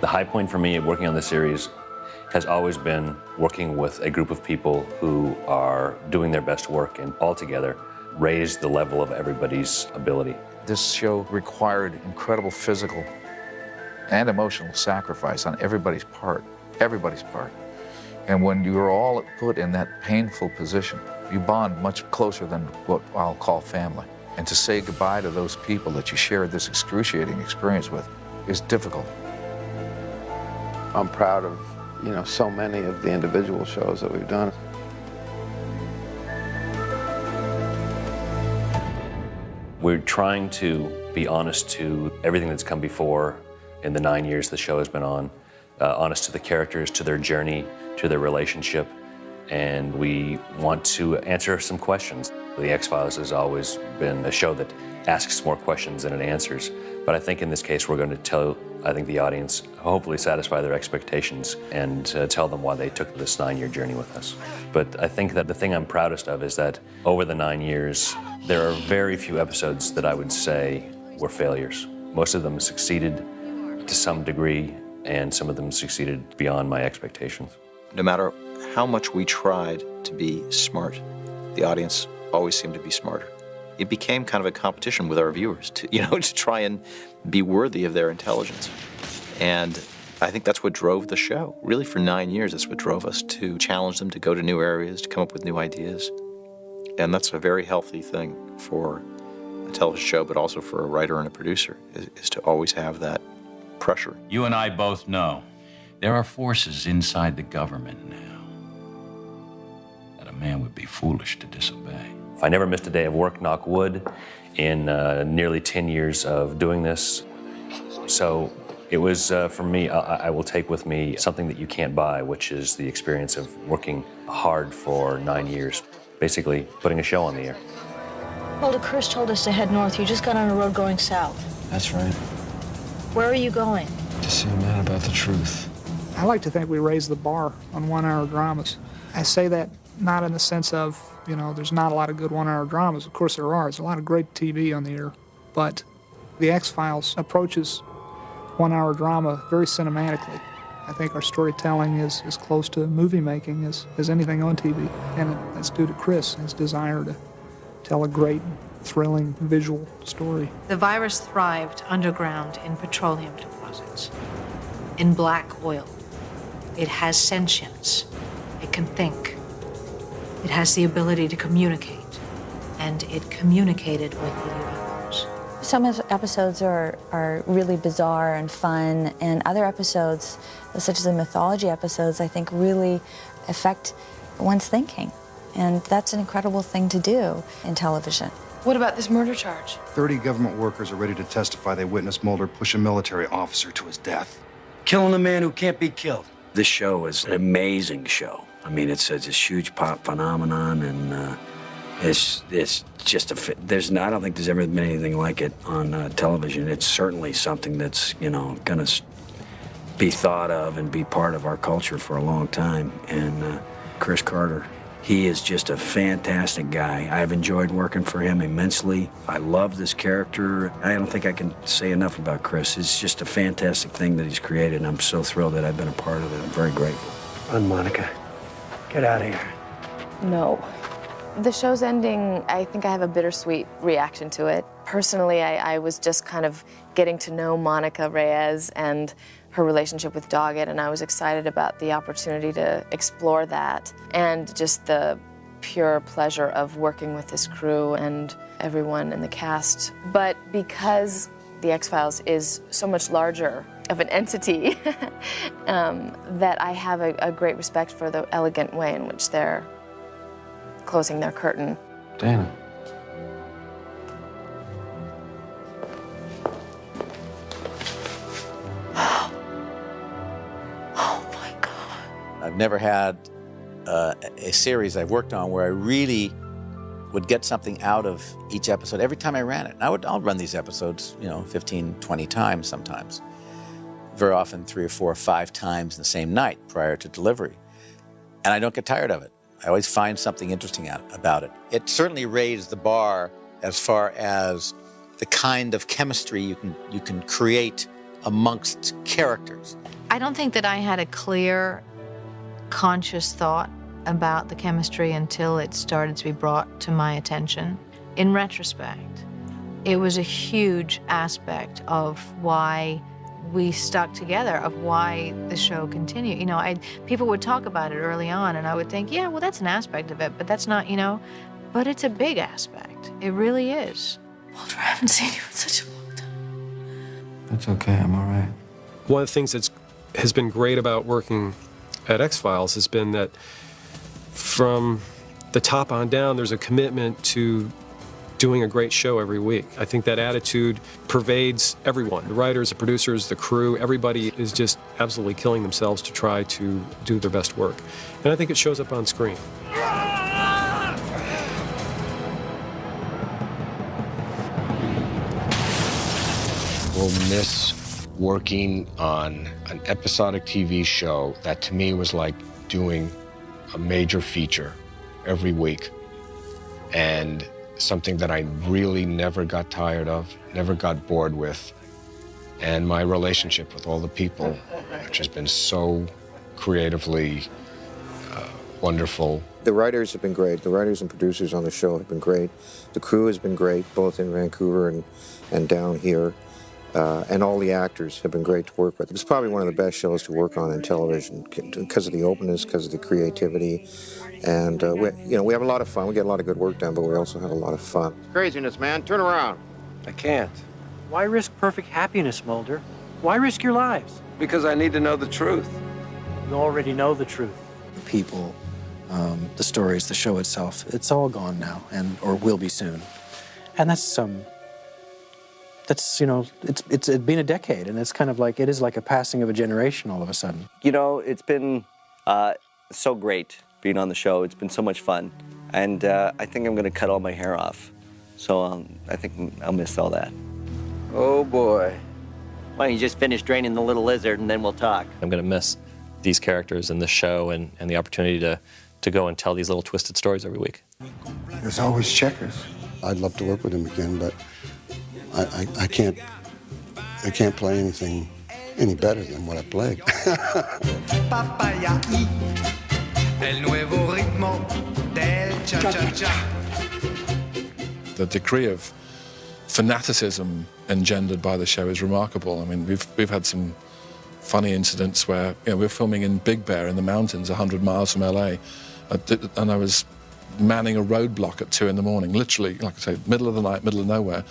The high point for me working on this series has always been working with a group of people who are doing their best work and all together raise the level of everybody's ability. This show required incredible physical and emotional sacrifice on everybody's part. And when you are all put in that painful position, you bond much closer than what I'll call family. And to say goodbye to those people that you shared this excruciating experience with is difficult. I'm proud of, so many of the individual shows that we've done. We're trying to be honest to everything that's come before in the 9 years the show has been on, honest to the characters, to their journey, to their relationship, and we want to answer some questions. The X-Files has always been a show that asks more questions than it answers, but I think in this case we're going to tell, the audience, hopefully satisfy their expectations and tell them why they took this 9-year journey with us. But I think that the thing I'm proudest of is that over the 9 years, there are very few episodes that I would say were failures. Most of them succeeded to some degree, and some of them succeeded beyond my expectations. No matter how much we tried to be smart, the audience always seemed to be smarter. It became kind of a competition with our viewers to, to try and be worthy of their intelligence. And I think that's what drove the show. Really, for 9 years, that's what drove us to challenge them, to go to new areas, to come up with new ideas. And that's a very healthy thing for a television show, but also for a writer and a producer, is to always have that pressure. You and I both know there are forces inside the government now that a man would be foolish to disobey. I never missed a day of work, knock wood, in nearly 10 years of doing this. So it was, for me, I will take with me something that you can't buy, which is the experience of working hard for 9 years, basically putting a show on the air. Mulder, Chris told us to head north. You just got on a road going south. That's right. Where are you going? To see a man about the truth. I like to think we raised the bar on one-hour dramas. I say that not in the sense of, there's not a lot of good one-hour dramas. Of course there are. There's a lot of great TV on the air. But the X-Files approaches one-hour drama very cinematically. I think our storytelling is as close to movie making as anything on TV. And that's due to Chris, his desire to tell a great, thrilling, visual story. The virus thrived underground in petroleum deposits, in black oil. It has sentience. It can think. It has the ability to communicate, and it communicated with the UFOs. Some episodes are really bizarre and fun, and other episodes, such as the mythology episodes, I think really affect one's thinking. And that's an incredible thing to do in television. What about this murder charge? 30 government workers are ready to testify they witnessed Mulder push a military officer to his death. Killing a man who can't be killed. This show is an amazing show. I mean, it's this huge pop phenomenon, and it's just I don't think there's ever been anything like it on television. It's certainly something that's, gonna be thought of and be part of our culture for a long time. And Chris Carter, he is just a fantastic guy. I've enjoyed working for him immensely. I love this character. I don't think I can say enough about Chris. It's just a fantastic thing that he's created, and I'm so thrilled that I've been a part of it. I'm very grateful. Run, Monica. Get out of here. No. The show's ending, I think I have a bittersweet reaction to it. Personally, I was just kind of getting to know Monica Reyes and her relationship with Doggett, and I was excited about the opportunity to explore that and just the pure pleasure of working with this crew and everyone in the cast. But because the X-Files is so much larger of an entity, that I have a great respect for the elegant way in which they're closing their curtain. Dana. I've never had a series I've worked on where I really would get something out of each episode every time I ran it. And I'll run these episodes, 15, 20 times sometimes. Very often 3 or 4 or 5 times in the same night prior to delivery. And I don't get tired of it. I always find something interesting about it. It certainly raised the bar as far as the kind of chemistry you can create amongst characters. I don't think that I had a clear, conscious thought about the chemistry until it started to be brought to my attention. In retrospect, it was a huge aspect of why we stuck together, of why the show continued. You know, people would talk about it early on, and I would think, yeah, well, that's an aspect of it, but that's not, you know, but it's a big aspect. It really is. Walter, I haven't seen you in such a long time. That's okay, I'm all right. One of the things that has been great about working at X-Files has been that from the top on down, there's a commitment to doing a great show every week. I think that attitude pervades everyone. The writers, the producers, the crew, everybody is just absolutely killing themselves to try to do their best work. And I think it shows up on screen. We'll miss working on an episodic TV show that to me was like doing a major feature every week. And something that I really never got tired of, never got bored with. And my relationship with all the people, which has been so creatively wonderful. The writers have been great. The writers and producers on the show have been great. The crew has been great, both in Vancouver and down here. And all the actors have been great to work with. It's probably one of the best shows to work on in television because of the openness, because of the creativity. And we have a lot of fun. We get a lot of good work done, but we also have a lot of fun. Craziness, man. Turn around. I can't. Why risk perfect happiness, Mulder? Why risk your lives? Because I need to know the truth. You already know the truth. The people, the stories, the show itself, it's all gone now, or will be soon. And that's it's been a decade, and it's kind of like, it is like a passing of a generation all of a sudden. You know, it's been so great being on the show. It's been so much fun. And I think I'm going to cut all my hair off. So I think I'll miss all that. Oh, boy. Why don't you just finish draining the little lizard, and then we'll talk. I'm going to miss these characters and this show and the opportunity to go and tell these little twisted stories every week. There's always Checkers. I'd love to work with him again, but I can't play anything any better than what I played. The degree of fanaticism engendered by the show is remarkable. I mean, we've had some funny incidents where we're filming in Big Bear in the mountains, 100 miles from LA, and I was manning a roadblock at 2 in the morning, literally, like I say, middle of the night, middle of nowhere.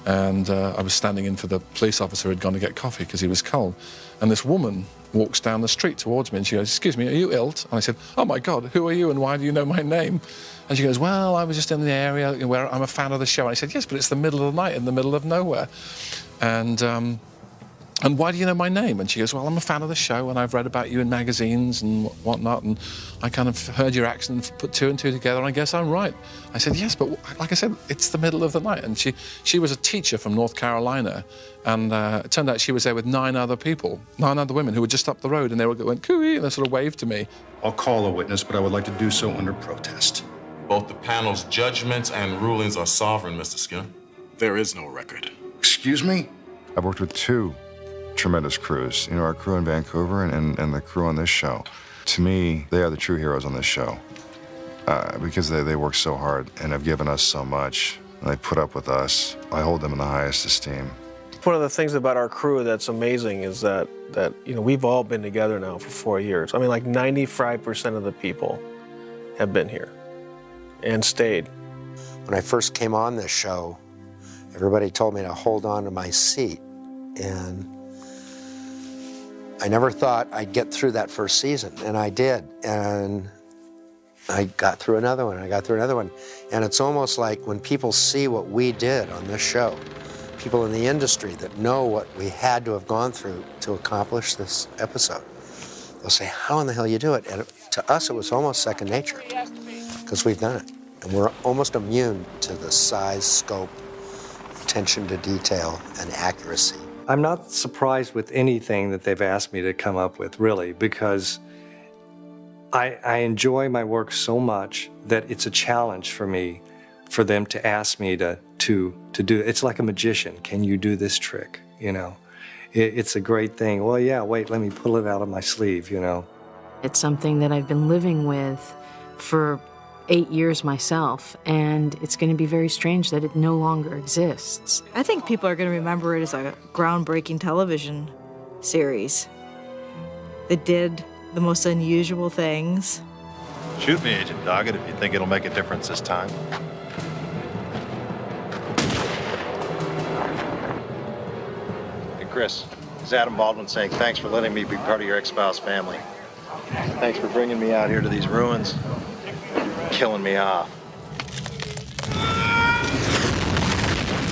And I was standing in for the police officer who had gone to get coffee because he was cold. And this woman walks down the street towards me and she goes, "Excuse me, are you Ilt?" And I said, "Oh my God, who are you and why do you know my name?" And she goes, "Well, I was just in the area where I'm a fan of the show." And I said, "Yes, but it's the middle of the night in the middle of nowhere. And why do you know my name?" And she goes, "Well, I'm a fan of the show and I've read about you in magazines and whatnot, and I kind of heard your accent, put 2 and 2 together, and I guess I'm right." I said, "Yes, but like I said, it's the middle of the night." And she was a teacher from North Carolina, and it turned out she was there with 9 other people, 9 other women who were just up the road, and they went cooey, and they sort of waved to me. I'll call a witness, but I would like to do so under protest. Both the panel's judgments and rulings are sovereign, Mr. Skinner. There is no record. Excuse me? I've worked with 2 tremendous crews, our crew in Vancouver and the crew on this show. To me, they are the true heroes on this show because they work so hard and have given us so much, and they put up with us. I hold them in the highest esteem. One of the things about our crew that's amazing is that we've all been together now for 4 years. I mean, like 95% of the people have been here and stayed. When I first came on this show, everybody told me to hold on to my seat, and I never thought I'd get through that first season, and I did. And I got through another one, And it's almost like when people see what we did on this show, people in the industry that know what we had to have gone through to accomplish this episode, they'll say, "How in the hell you do it?" And to us, it was almost second nature, because we've done it. And we're almost immune to the size, scope, attention to detail, and accuracy. I'm not surprised with anything that they've asked me to come up with, really, because I enjoy my work so much that it's a challenge for me, for them to ask me to do. It's like a magician. Can you do this trick? it's a great thing. Well, yeah, wait, let me pull it out of my sleeve, you know. It's something that I've been living with for 8 years myself, and it's going to be very strange that it no longer exists. I think people are going to remember it as a groundbreaking television series that did the most unusual things. Shoot me, Agent Doggett, if you think it'll make a difference this time. Hey, Chris, this is Adam Baldwin saying thanks for letting me be part of your ex-spouse family. Thanks for bringing me out here to these ruins, killing me off.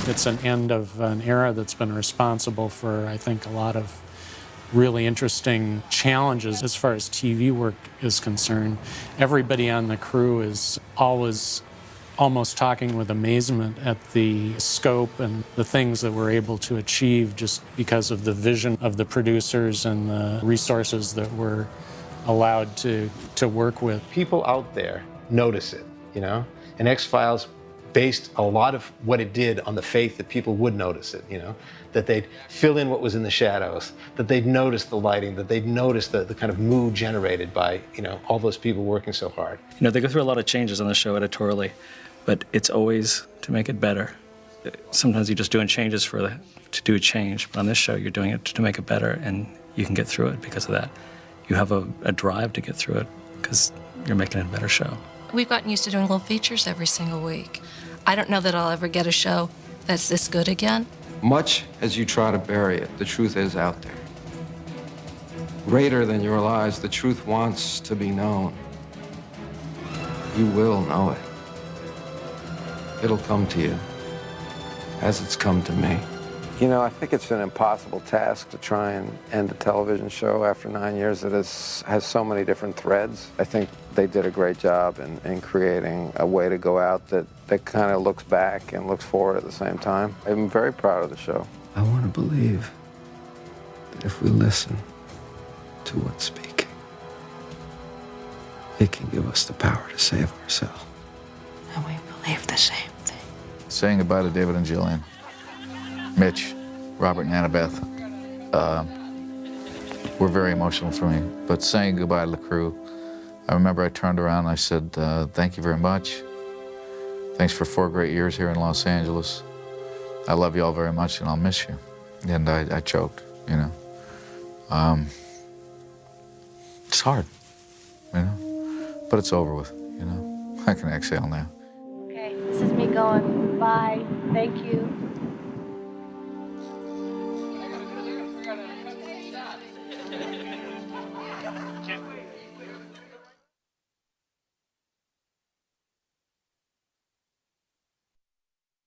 It's an end of an era that's been responsible for, I think, a lot of really interesting challenges as far as TV work is concerned. Everybody on the crew is always almost talking with amazement at the scope and the things that we're able to achieve just because of the vision of the producers and the resources that we're allowed to work with. People out there notice it, you know? And X-Files based a lot of what it did on the faith that people would notice it, you know? That they'd fill in what was in the shadows, that they'd notice the lighting, that they'd notice the kind of mood generated by, you know, all those people working so hard. You know, they go through a lot of changes on the show editorially, but it's always to make it better. Sometimes you're just doing changes to do a change, but on this show you're doing it to make it better, and you can get through it because of that. You have a drive to get through it because you're making it a better show. We've gotten used to doing little features every single week. I don't know that I'll ever get a show that's this good again. Much as you try to bury it, the truth is out there. Greater than your lies, the truth wants to be known. You will know it. It'll come to you, as it's come to me. You know, I think it's an impossible task to try and end a television show after 9 years that has so many different threads. I think they did a great job in creating a way to go out that kind of looks back and looks forward at the same time. I'm very proud of the show. I want to believe that if we listen to what's speaking, it can give us the power to save ourselves. And we believe the same thing. Saying goodbye to David and Jillian, Mitch, Robert and Annabeth, were very emotional for me. But saying goodbye to the crew, I remember I turned around and I said, thank you very much. Thanks for 4 great years here in Los Angeles. I love you all very much and I'll miss you. And I choked, you know. It's hard, you know, but it's over with, you know. I can exhale now. Okay, this is me going, bye, thank you.